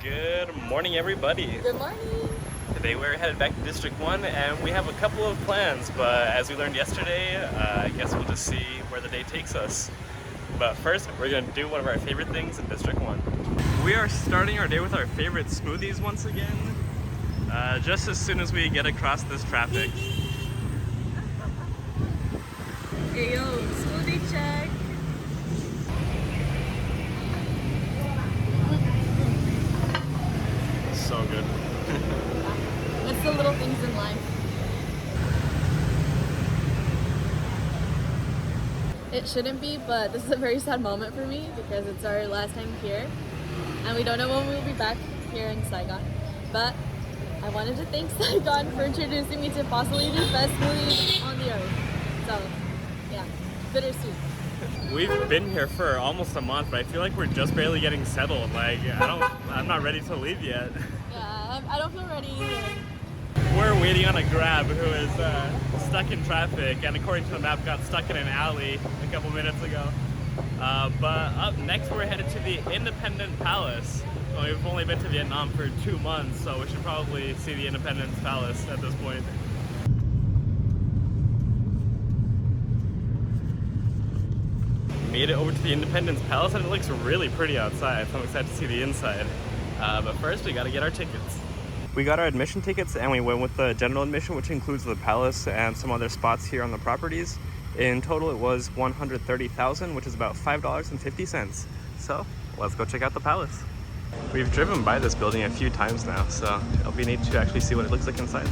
Good morning, everybody. Good morning. Today we're headed back to District 1 and we have a couple of plans, but as we learned yesterday, I guess we'll just see where the day takes us. But first, we're going to do one of our favorite things in District 1. We are starting our day with our favorite smoothies once again, just as soon as we get across this traffic. Hey yo, smoothie check. So good. It's the little things in life. It shouldn't be, but this is a very sad moment for me because it's our last time here and we don't know when we'll be back here in Saigon. But I wanted to thank Saigon for introducing me to possibly the best smoothie on the earth. So yeah, bittersweet. We've been here for almost a month, but I feel like we're just barely getting settled. Like, I'm not ready to leave yet. Yeah, I don't feel ready either. We're waiting on a Grab who is stuck in traffic, and according to the map, got stuck in an alley a couple minutes ago. But up next, we're headed to the Independence Palace. Well, we've only been to Vietnam for 2 months, so we should probably see the Independence Palace at this point. Made it over to the Independence Palace and it looks really pretty outside, so I'm excited to see the inside. But first we gotta get our tickets. We got our admission tickets and we went with the general admission, which includes the palace and some other spots here on the properties. In total it was $130,000, which is about $5.50. So let's go check out the palace. We've driven by this building a few times now, so it'll be neat to actually see what it looks like inside.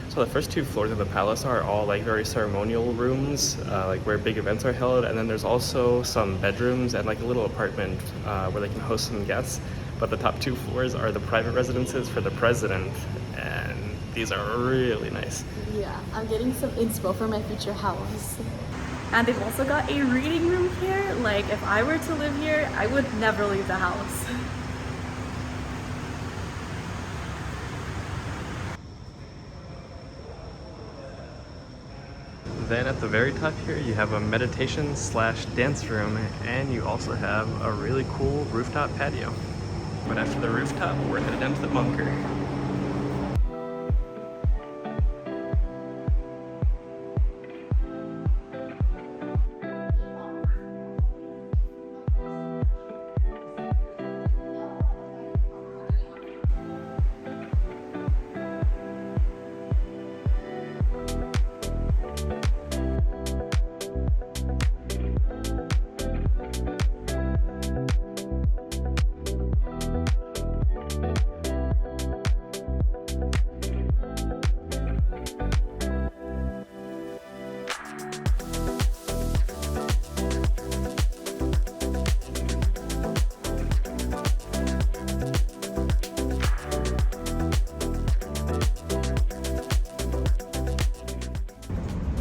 So the first 2 floors of the palace are all like very ceremonial rooms, like where big events are held, and then there's also some bedrooms and like a little apartment where they can host some guests. But the top 2 floors are the private residences for the president, and these are really nice. Yeah, I'm getting some inspo for my future house. And they've also got a reading room here. Like, if I were to live here, I would never leave the house. Then at the very top here, you have a meditation/dance room, and you also have a really cool rooftop patio. But after the rooftop, we're headed down to the bunker.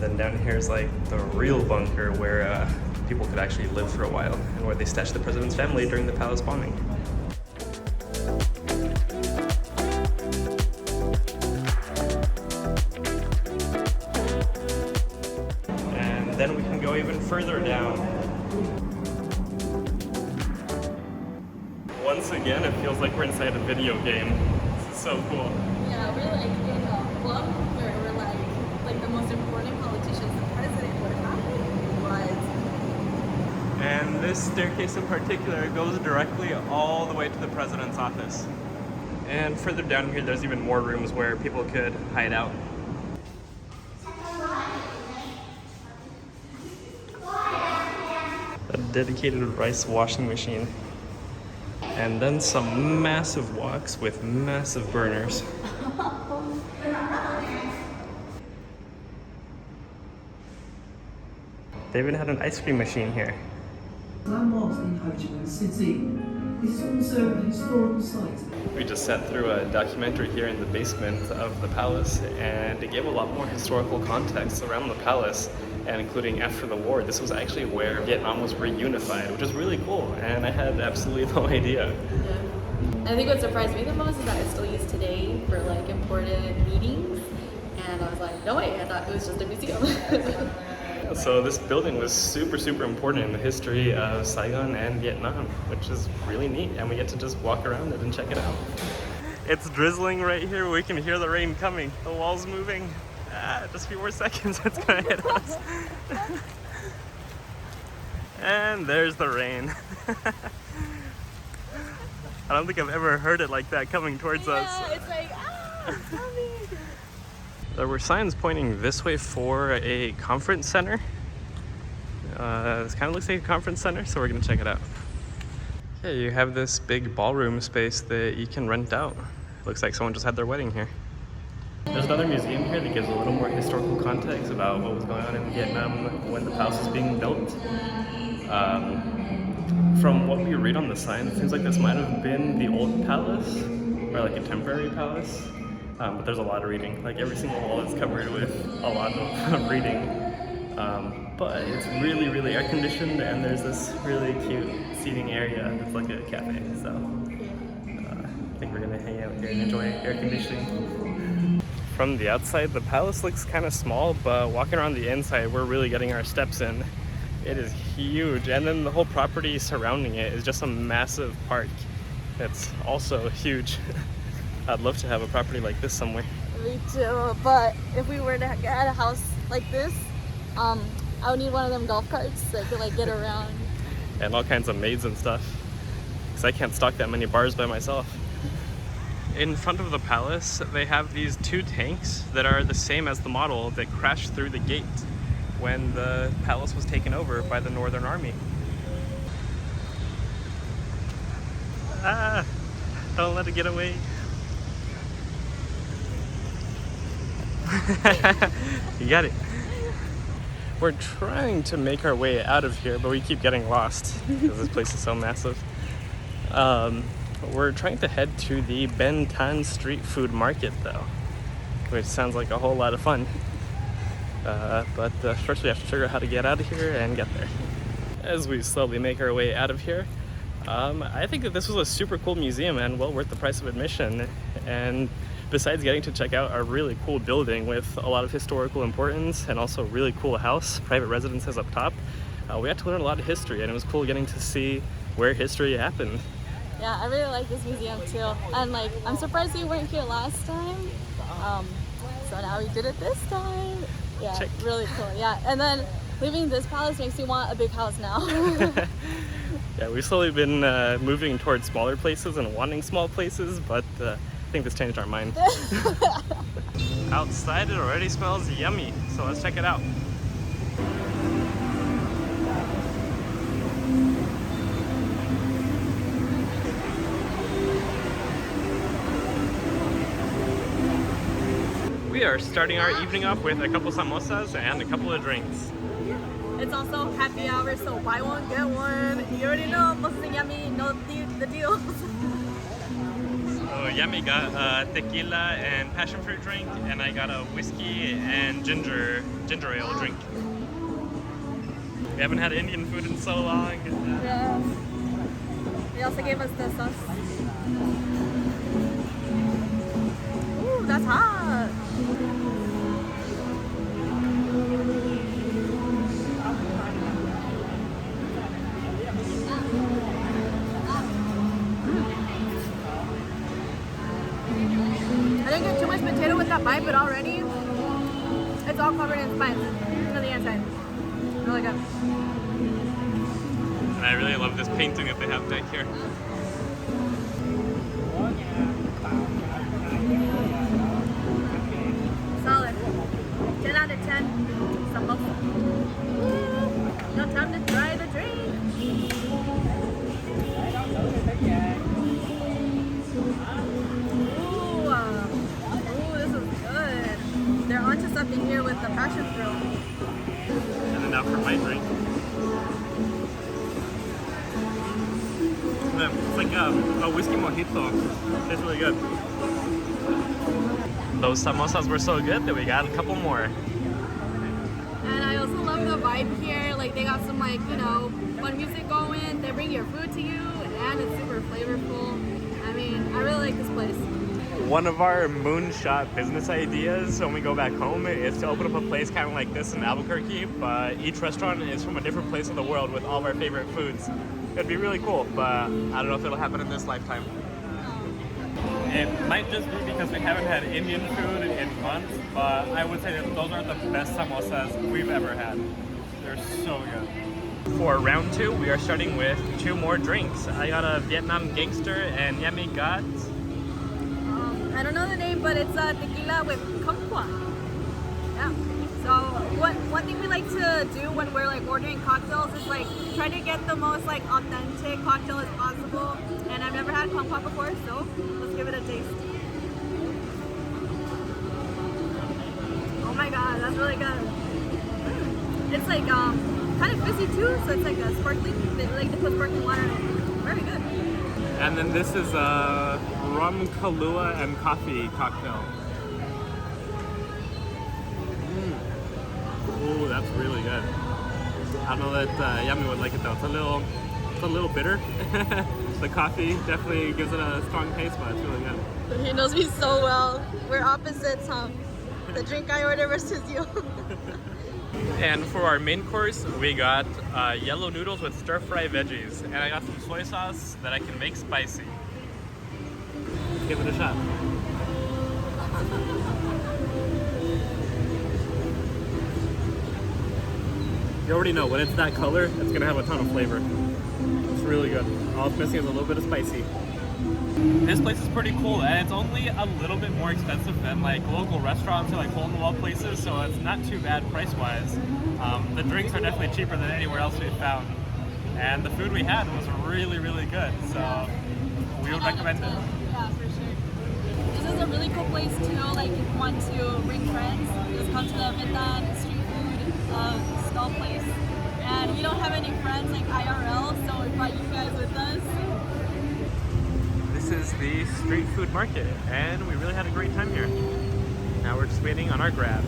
then down here is like the real bunker where people could actually live for a while, and where they stashed the president's family during the palace bombing. And then we can go even further down. Once again, it feels like we're inside a video game. This is so cool. Yeah, we're like in a club where we're like the most important politicians, the president, what happened was. And this staircase in particular goes directly all the way to the president's office. And further down here, there's even more rooms where people could hide out. A dedicated rice washing machine. And then some massive woks with massive burners. They even had an ice cream machine here. Landmarks in Ho Chi Minh City. This is also a historical site. We just sat through a documentary here in the basement of the palace, and it gave a lot more historical context around the palace, and including after the war. This was actually where Vietnam was reunified, which is really cool, and I had absolutely no idea. Yeah. I think what surprised me the most is that it's still used today for like important meetings, and I was like, no way, I thought it was just a museum. So this building was super, super important in the history of Saigon and Vietnam, which is really neat, and we get to just walk around it and check it out. It's drizzling right here. We can hear the rain coming. The wall's moving. Just a few more seconds, it's gonna hit us. And there's the rain. I don't think I've ever heard it like that coming towards us. Yeah, it's like, it's coming. There were signs pointing this way for a conference center. This kind of looks like a conference center, so we're gonna check it out. Okay, you have this big ballroom space that you can rent out. Looks like someone just had their wedding here. There's another museum here that gives a little more historical context about what was going on in Vietnam when the palace was being built. From what we read on the sign, it seems like this might have been the old palace, or like a temporary palace. But there's a lot of reading. Like every single wall is covered with a lot of reading. But it's really, really air conditioned, and there's this really cute seating area that's like a cafe. So I think we're gonna hang out here and enjoy air conditioning. From the outside, the palace looks kind of small, but walking around the inside, we're really getting our steps in. It is huge, and then the whole property surrounding it is just a massive park. It's also huge. I'd love to have a property like this somewhere. Me too, but if we were to get a house like this, I would need one of them golf carts so I could like get around. And all kinds of maids and stuff, because I can't stock that many bars by myself. In front of the palace, they have these two tanks that are the same as the model that crashed through the gate when the palace was taken over by the Northern Army. Ah, don't let it get away. You got it. We're trying to make our way out of here, but we keep getting lost because this place is so massive. We're trying to head to the Benh Tanh Food Market though, which sounds like a whole lot of fun. But first we have to figure out how to get out of here and get there. As we slowly make our way out of here, I think that this was a super cool museum and well worth the price of admission. And besides getting to check out a really cool building with a lot of historical importance and also a really cool house, private residences up top, we had to learn a lot of history, and it was cool getting to see where history happened. Yeah, I really like this museum too. And like, I'm surprised you weren't here last time. So now we did it this time. Yeah, Check. Really cool. Yeah, and then leaving this palace makes me want a big house now. Yeah, we've slowly been moving towards smaller places and wanting small places, but I think this changed our mind. Outside it already smells yummy, so let's check it out. We are starting our evening off with a couple samosas and a couple of drinks. It's also happy hour, so buy one, get one. You already know, most of Yami know the deals. So Yami got a tequila and passion fruit drink, and I got a whiskey and ginger ale drink. We haven't had Indian food in so long. Yeah. They also gave us the sauce. Ooh, that's hot. I didn't get too much potato with that bite, but already it's all covered in spice on the inside. Really good. And I really love this painting that they have back here. Solid. 10 out of 10. Samosa. No time to try the drink. Ooh, this is good. They're onto something here with the passion fruit. And then now for my drink. It's like a whiskey mojito. It's really good. Those samosas were so good that we got a couple more. And I also love the vibe here. Like they got some like, you know, fun music going. They bring your food to you and it's super flavorful. I mean, I really like this place. One of our moonshot business ideas when we go back home is to open up a place kind of like this in Albuquerque, but each restaurant is from a different place in the world with all of our favorite foods. It'd be really cool, but I don't know if it'll happen in this lifetime. It might just be because we haven't had Indian food in months, but I would say that those are the best samosas we've ever had. They're so good. For round 2, we are starting with 2 more drinks. I got a Vietnam Gangster and Yami got... I don't know the name, but it's a tequila with kumquat. Yeah. So one thing we like to do when we're like ordering cocktails is like try to get the most like authentic cocktail as possible. And I've never had kumquat before, so let's give it a taste. Oh my god, that's really good. It's like kind of fizzy too, so it's like a sparkling. They like to put sparkling water in it. Very good. And then this is a rum Kahlua and coffee cocktail. Ooh, that's really good. I don't know that Yami would like it though. It's a little bitter. The coffee definitely gives it a strong taste, but it's really good. He knows me so well. We're opposites, huh? The drink I order versus you. And for our main course, we got yellow noodles with stir-fry veggies. And I got some soy sauce that I can make spicy. Let's give it a shot. You already know, when it's that color, it's gonna have a ton of flavor. It's really good. All it's missing is a little bit of spicy. This place is pretty cool, and it's only a little bit more expensive than like local restaurants or like hole-in-the-wall places, so it's not too bad price-wise. The drinks are definitely cheaper than anywhere else we've found, and the food we had was really, really good, so we would recommend it. Yeah, for sure. This is a really cool place to know, like if you want to bring friends, just come to the Benh Tanh street food stall place. And you don't have any friends like IRL, so we brought you guys with us. This is the street food market, and we really had a great time here. Now we're just waiting on our grab.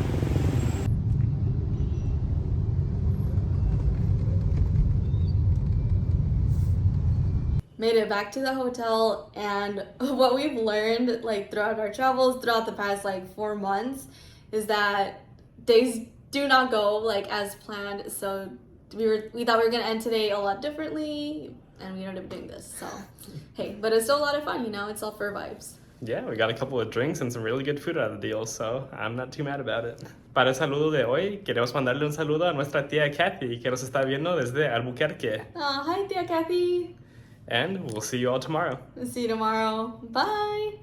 Made it back to the hotel, and what we've learned like throughout our travels throughout the past like 4 months is that days do not go like as planned. So we thought we were gonna end today a lot differently, and we ended up doing this. So hey, but it's still a lot of fun, you know. It's all for vibes. Yeah, we got a couple of drinks and some really good food out of the deal, so I'm not too mad about it. Para el saludo de hoy, queremos mandarle un saludo a nuestra tía Kathy, que nos está viendo desde Albuquerque. Hi, Tia Kathy. And we'll see you all tomorrow. See you tomorrow. Bye.